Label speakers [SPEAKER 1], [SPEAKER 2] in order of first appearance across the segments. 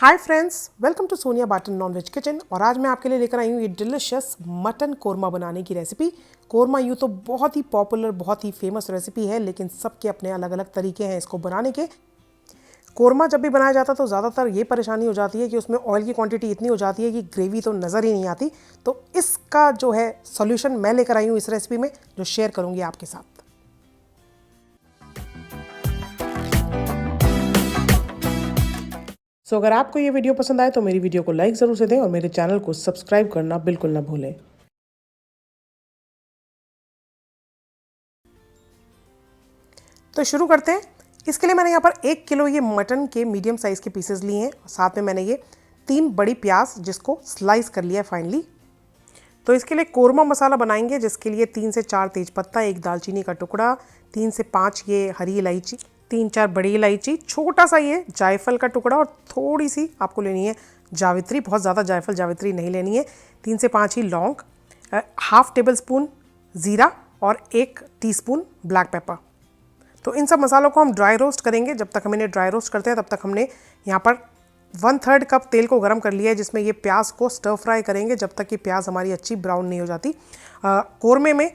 [SPEAKER 1] Hi friends, welcome to Sonia Battan non veg kitchen. और आज मैं आपके लिए लेकर आई हूँ ये डिलिशियस मटन कोरमा बनाने की रेसिपी। कोरमा यूँ तो बहुत ही पॉपुलर, बहुत ही फेमस रेसिपी है, लेकिन सबके अपने अलग अलग तरीके हैं इसको बनाने के। कोरमा जब भी बनाया जाता है तो ज़्यादातर ये परेशानी हो जाती है कि उसमें ऑयल की क्वांटिटी इतनी हो जाती है कि ग्रेवी तो नज़र ही नहीं आती। तो इसका जो है सोल्यूशन मैं लेकर आई हूँ इस रेसिपी में, जो शेयर करूँगी आपके साथ। सो अगर आपको ये वीडियो पसंद आए तो मेरी वीडियो को लाइक ज़रूर से दें और मेरे चैनल को सब्सक्राइब करना बिल्कुल ना भूलें। तो शुरू करते हैं। इसके लिए मैंने यहाँ पर 1 किलो ये मटन के मीडियम साइज़ के पीसेस लिए हैं। साथ में मैंने ये 3 बड़ी प्याज जिसको स्लाइस कर लिया है फाइनली। तो इसके लिए कोरमा मसाला बनाएंगे, जिसके लिए 3 से 4 तेज़पत्ता, 1 दालचीनी का टुकड़ा, 3 से 5 ये हरी इलायची, 3-4 बड़ी इलायची, छोटा सा ये जायफल का टुकड़ा और थोड़ी सी आपको लेनी है जावित्री। बहुत ज़्यादा जायफल जावित्री नहीं लेनी है। 3 से 5 ही लौंग, हाफ टेबल स्पून ज़ीरा और 1 टीस्पून ब्लैक पेपर। तो इन सब मसालों को हम ड्राई रोस्ट करेंगे। जब तक हम इन्हें ड्राई रोस्ट करते हैं तब तक हमने यहाँ पर 1/3 कप तेल को गर्म कर लिया है, जिसमें ये प्याज को स्टर फ्राई करेंगे जब तक कि प्याज हमारी अच्छी ब्राउन नहीं हो जाती। कोरमे में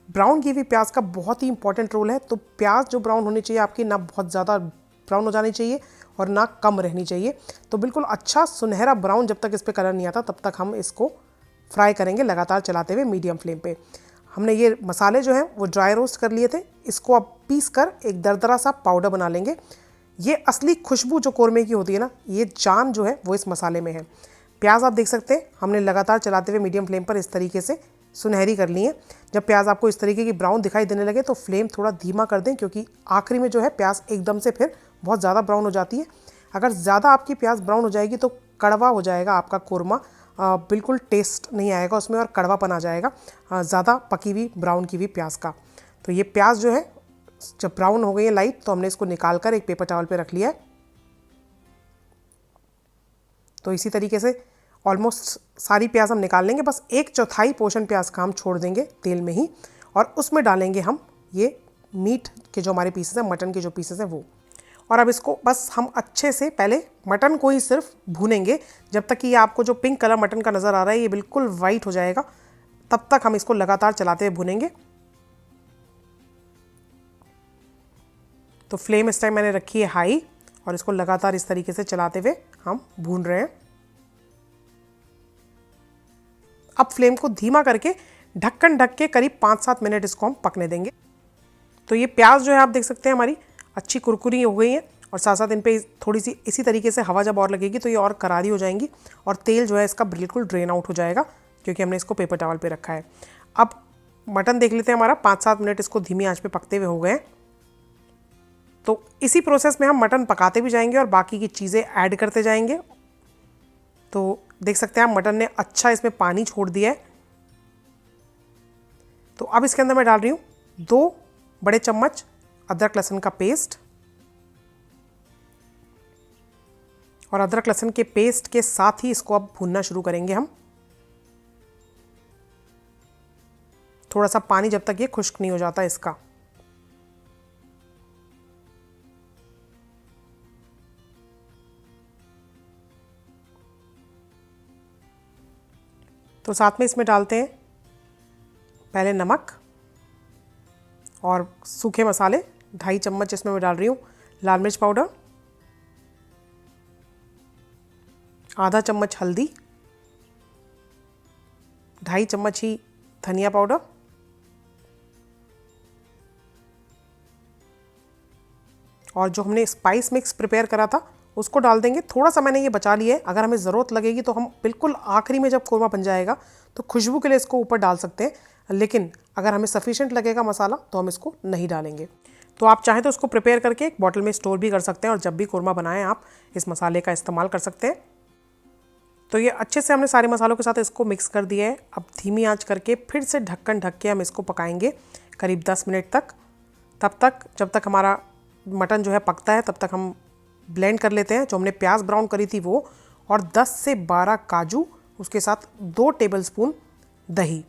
[SPEAKER 1] ब्राउन की हुई प्याज का बहुत ही इंपॉर्टेंट रोल है। तो प्याज जो ब्राउन होनी चाहिए आपकी, ना बहुत ज़्यादा ब्राउन हो जानी चाहिए और ना कम रहनी चाहिए। तो बिल्कुल अच्छा सुनहरा ब्राउन जब तक इस पर कलर नहीं आता तब तक हम इसको फ्राई करेंगे, लगातार चलाते हुए मीडियम फ्लेम पे। हमने ये मसाले जो हैं वो ड्राई रोस्ट कर लिए थे। इसको अब पीस कर एक दरदरा सा पाउडर बना लेंगे। ये असली खुशबू जो कोरमे की होती है ना, ये जान जो है वो इस मसाले में है। प्याज आप देख सकते हैं हमने लगातार चलाते हुए मीडियम फ्लेम पर इस तरीके से सुनहरी कर ली है। जब प्याज आपको इस तरीके की ब्राउन दिखाई देने लगे तो फ्लेम थोड़ा धीमा कर दें, क्योंकि आखिरी में जो है प्याज एकदम से फिर बहुत ज़्यादा ब्राउन हो जाती है। अगर ज़्यादा आपकी प्याज ब्राउन हो जाएगी तो कड़वा हो जाएगा आपका कोरमा, बिल्कुल टेस्ट नहीं आएगा उसमें और कड़वापन आ जाएगा ज़्यादा पकी हुई ब्राउन की हुई प्याज का। तो ये प्याज जो है जब ब्राउन हो गई है लाइट, तो हमने इसको निकाल कर एक पेपर टॉवल पे रख लिया है। तो इसी तरीके से ऑलमोस्ट सारी प्याज हम निकाल लेंगे। बस 1/4 पोर्शन प्याज का हम छोड़ देंगे तेल में ही, और उसमें डालेंगे हम ये मीट के जो हमारे पीसेस हैं, मटन के जो पीसेस हैं वो। और अब इसको बस हम अच्छे से पहले मटन को ही सिर्फ भूनेंगे जब तक कि ये आपको जो पिंक कलर मटन का नज़र आ रहा है ये बिल्कुल वाइट हो जाएगा, तब तक हम इसको लगातार चलाते हुए भूनेंगे। तो फ्लेम इस टाइम मैंने रखी है हाई और इसको लगातार इस तरीके से चलाते हुए हम भून रहे हैं। अब फ्लेम को धीमा करके ढक्कन ढक के करीब 5-7 मिनट इसको हम पकने देंगे। तो ये प्याज जो है आप देख सकते हैं हमारी अच्छी कुरकुरी हो गई है, और साथ साथ इन पे थोड़ी सी इसी तरीके से हवा जब और लगेगी तो ये और करारी हो जाएंगी और तेल जो है इसका बिल्कुल ड्रेन आउट हो जाएगा, क्योंकि हमने इसको पेपर टॉवल पे रखा है। अब मटन देख लेते हैं, हमारा 5-7 मिनट इसको धीमी आंच पे पकते हुए हो गए। तो इसी प्रोसेस में हम मटन पकाते भी जाएंगे और बाकी की चीज़ें ऐड करते जाएंगे। तो देख सकते हैं आप मटन ने अच्छा इसमें पानी छोड़ दिया है। तो अब इसके अंदर मैं डाल रही हूँ 2 बड़े चम्मच अदरक लहसुन का पेस्ट, और अदरक लहसुन के पेस्ट के साथ ही इसको अब भूनना शुरू करेंगे हम, थोड़ा सा पानी जब तक ये खुश्क नहीं हो जाता इसका। तो साथ में इसमें डालते हैं पहले नमक और सूखे मसाले। 2.5 चम्मच इसमें मैं डाल रही हूँ लाल मिर्च पाउडर, आधा चम्मच हल्दी, 2.5 चम्मच ही धनिया पाउडर, और जो हमने स्पाइस मिक्स प्रिपेयर करा था उसको डाल देंगे। थोड़ा सा मैंने ये बचा लिया है, अगर हमें ज़रूरत लगेगी तो हम बिल्कुल आखिरी में जब कोरमा बन जाएगा तो खुशबू के लिए इसको ऊपर डाल सकते हैं, लेकिन अगर हमें सफिशिएंट लगेगा मसाला तो हम इसको नहीं डालेंगे। तो आप चाहें तो इसको प्रिपेयर करके एक बॉटल में स्टोर भी कर सकते हैं, और जब भी कोरमा बनाएं आप इस मसाले का इस्तेमाल कर सकते हैं। तो ये अच्छे से हमने सारे मसालों के साथ इसको मिक्स कर दिया है। अब धीमी आंच करके फिर से ढक्कन ढक के हम इसको पकाएंगे करीब 10 मिनट तक। तब तक जब तक हमारा मटन जो है पकता है तब तक हम ब्लेंड कर लेते हैं जो हमने प्याज ब्राउन करी थी वो, और 10 से 12 काजू, उसके साथ 2 टेबलस्पून दही।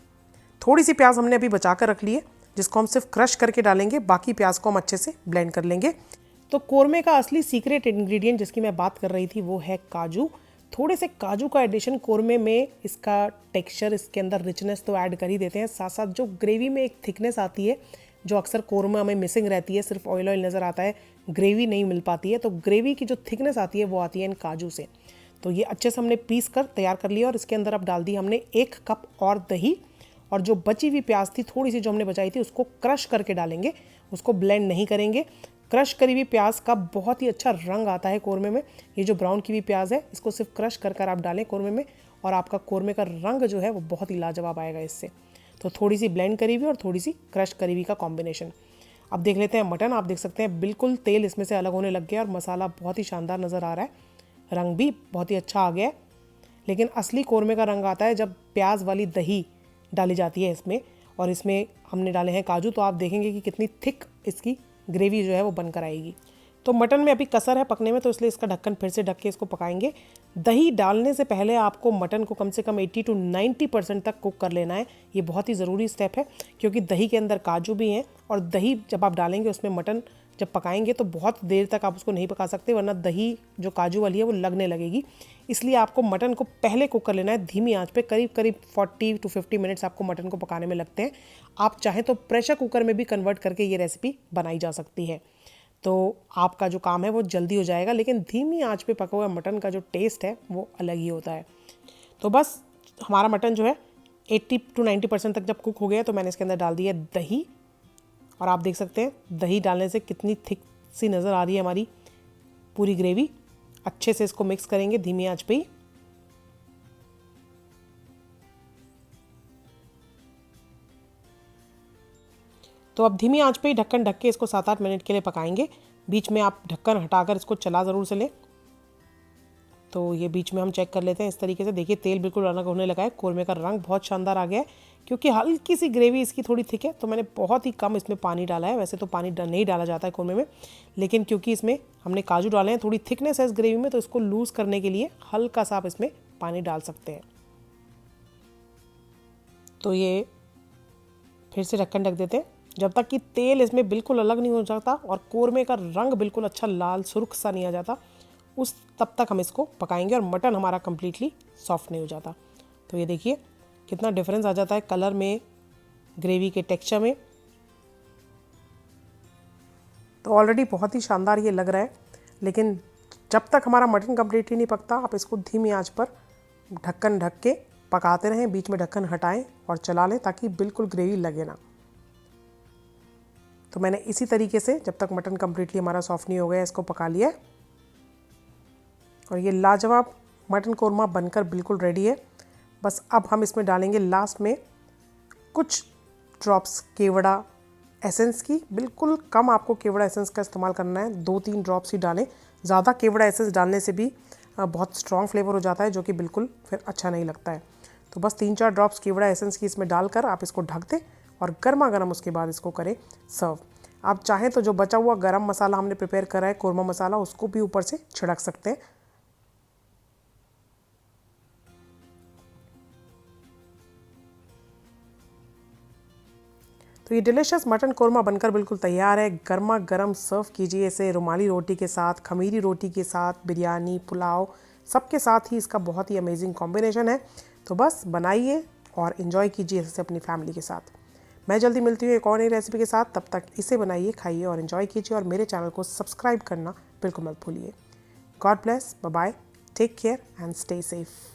[SPEAKER 1] थोड़ी सी प्याज हमने अभी बचा कर रख ली है जिसको हम सिर्फ क्रश करके डालेंगे, बाकी प्याज को हम अच्छे से ब्लेंड कर लेंगे। तो कोरमे का असली सीक्रेट इंग्रेडिएंट जिसकी मैं बात कर रही थी वो है काजू। थोड़े से काजू का एडिशन कोरमे में इसका टेक्सचर, इसके अंदर रिचनेस तो ऐड कर ही देते हैं। साथ साथ जो ग्रेवी में एक थिकनेस आती है जो अक्सर कोरमा में मिसिंग रहती है, सिर्फ ऑयल ऑयल नज़र आता है, ग्रेवी नहीं मिल पाती है, तो ग्रेवी की जो थिकनेस आती है वो आती है इन काजू से। तो ये अच्छे से हमने पीस कर तैयार कर लिया और इसके अंदर अब डाल दी हमने 1 कप और दही, और जो बची हुई प्याज थी थोड़ी सी जो हमने बचाई थी उसको क्रश करके डालेंगे, उसको ब्लेंड नहीं करेंगे। क्रश करी हुई प्याज का बहुत ही अच्छा रंग आता है कोरमे में। ये जो ब्राउन की हुई प्याज है इसको सिर्फ क्रश कर कर आप डालें कोरमे में, और आपका कोरमे का रंग जो है वो बहुत ही लाजवाब आएगा इससे। तो थोड़ी सी ब्लेंड करी हुई और थोड़ी सी क्रश करी हुई का कॉम्बिनेशन। अब देख लेते हैं मटन। आप देख सकते हैं बिल्कुल तेल इसमें से अलग होने लग गया और मसाला बहुत ही शानदार नज़र आ रहा है, रंग भी बहुत ही अच्छा आ गया है। लेकिन असली कोरमे का रंग आता है जब प्याज वाली दही डाली जाती है इसमें, और इसमें हमने डाले हैं काजू। तो आप देखेंगे कि कितनी थिक इसकी ग्रेवी जो है वो बनकर आएगी। तो मटन में अभी कसर है पकने में, तो इसलिए इसका ढक्कन फिर से ढक के इसको पकाएंगे। दही डालने से पहले आपको मटन को कम से कम 80 to 90% तक कुक कर लेना है। ये बहुत ही ज़रूरी स्टेप है क्योंकि दही के अंदर काजू भी हैं, और दही जब आप डालेंगे उसमें मटन जब पकाएंगे तो बहुत देर तक आप उसको नहीं पका सकते, वरना दही जो काजू वाली है वो लगने लगेगी। इसलिए आपको मटन को पहले कुक कर लेना है धीमी आंच पे। करीब करीब 40 to 50 मिनट्स आपको मटन को पकाने में लगते हैं। आप चाहें तो प्रेशर कुकर में भी कन्वर्ट करके ये रेसिपी बनाई जा सकती है, तो आपका जो काम है वो जल्दी हो जाएगा। लेकिन धीमी आंच पे पका हुआ मटन का जो टेस्ट है वो अलग ही होता है। तो बस हमारा मटन जो है 80 to 90% तक जब कुक हो गया तो मैंने इसके अंदर डाल दिया दही, और आप देख सकते हैं दही डालने से कितनी थिक सी नज़र आ रही है हमारी पूरी ग्रेवी। अच्छे से इसको मिक्स करेंगे धीमी आंच पे ही। तो अब धीमी आंच पे ही ढक्कन ढक के इसको 7-8 मिनट के लिए पकाएंगे। बीच में आप ढक्कन हटाकर इसको चला ज़रूर से लें। तो ये बीच में हम चेक कर लेते हैं इस तरीके से। देखिए तेल बिल्कुल अलग होने लगा है, कोरमे का रंग बहुत शानदार आ गया है। क्योंकि हल्की सी ग्रेवी इसकी थोड़ी थिक है तो मैंने बहुत ही कम इसमें पानी डाला है। वैसे तो पानी नहीं डाला जाता है कोरमे में, लेकिन क्योंकि इसमें हमने काजू डाले हैं, थोड़ी थिकनेस है इस ग्रेवी में, तो इसको लूज़ करने के लिए हल्का सा आप इसमें पानी डाल सकते हैं। तो ये फिर से ढक्कन ढक देते हैं जब तक कि तेल इसमें बिल्कुल अलग नहीं हो जाता और कोरमे का रंग बिल्कुल अच्छा लाल सुर्ख सा नहीं आ जाता, उस तब तक हम इसको पकाएंगे और मटन हमारा कम्प्लीटली सॉफ्ट नहीं हो जाता। तो ये देखिए कितना डिफरेंस आ जाता है कलर में, ग्रेवी के टेक्सचर में। तो ऑलरेडी बहुत ही शानदार ये लग रहा है, लेकिन जब तक हमारा मटन कम्प्लीटली नहीं पकता आप इसको धीमी आंच पर ढक्कन ढक के पकाते रहें। बीच में ढक्कन हटाएं और चला लें ताकि बिल्कुल ग्रेवी लगे ना। तो मैंने इसी तरीके से जब तक मटन कम्प्लीटली हमारा सॉफ्ट नहीं हो गया इसको पका लिया है, और ये लाजवाब मटन कोरमा बनकर बिल्कुल रेडी है। बस अब हम इसमें डालेंगे लास्ट में कुछ ड्रॉप्स केवड़ा एसेंस की। बिल्कुल कम आपको केवड़ा एसेंस का इस्तेमाल करना है, 2-3 ड्रॉप्स ही डालें। ज़्यादा केवड़ा एसेंस डालने से भी बहुत स्ट्रॉन्ग फ्लेवर हो जाता है जो कि बिल्कुल फिर अच्छा नहीं लगता है। तो बस 3-4 ड्रॉप्स केवड़ा एसेंस की इसमें डालकर आप इसको ढक दें और गर्मा गर्म उसके बाद इसको करें सर्व। आप चाहें तो जो बचा हुआ गरम मसाला हमने प्रिपेयर करा है, कोरमा मसाला, उसको भी ऊपर से छिड़क सकते हैं। तो ये डिलिशियस मटन कोरमा बनकर बिल्कुल तैयार है। गर्मा गर्म सर्व कीजिए इसे रुमाली रोटी के साथ, खमीरी रोटी के साथ, बिरयानी, पुलाव, सबके साथ ही इसका बहुत ही अमेजिंग कॉम्बिनेशन है। तो बस बनाइए और इन्जॉय कीजिए इसे अपनी फैमिली के साथ। मैं जल्दी मिलती हूँ एक और नई रेसिपी के साथ। तब तक इसे बनाइए, खाइए और इन्जॉय कीजिए, और मेरे चैनल को सब्सक्राइब करना बिल्कुल मत भूलिए। God bless, bye bye, take care and stay safe.